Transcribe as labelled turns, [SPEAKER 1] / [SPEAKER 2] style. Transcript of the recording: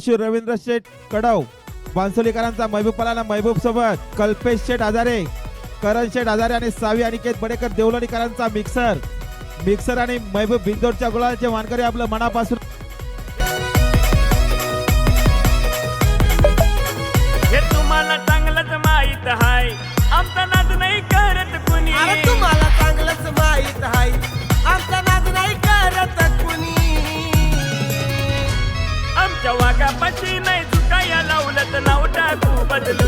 [SPEAKER 1] धाराशिव रवींद्र शेठ कडव, बांसोलीकरांचा महबूब पलाना महबूब सोबत कल्पेश शेठ आजारे, करण शेठ आजारे आणि सावी अनिकेत बडेकर देवलोणीकरांचा मिक्सर आणि महबूब बिंदोडच्या गुलालचे मानकरी आपलं मनापासून
[SPEAKER 2] हे तुम्हाला चांगलंच माहित हाय, आमचा नाद नाही करत कुणी.
[SPEAKER 3] अरे तुम्हाला चांगलंच माहित आहे, आमचा नाद नाही करत कुणी.
[SPEAKER 2] आमच्या वाघापाशी नाही चुकाया लावलं तर नाव टाकू बदलू.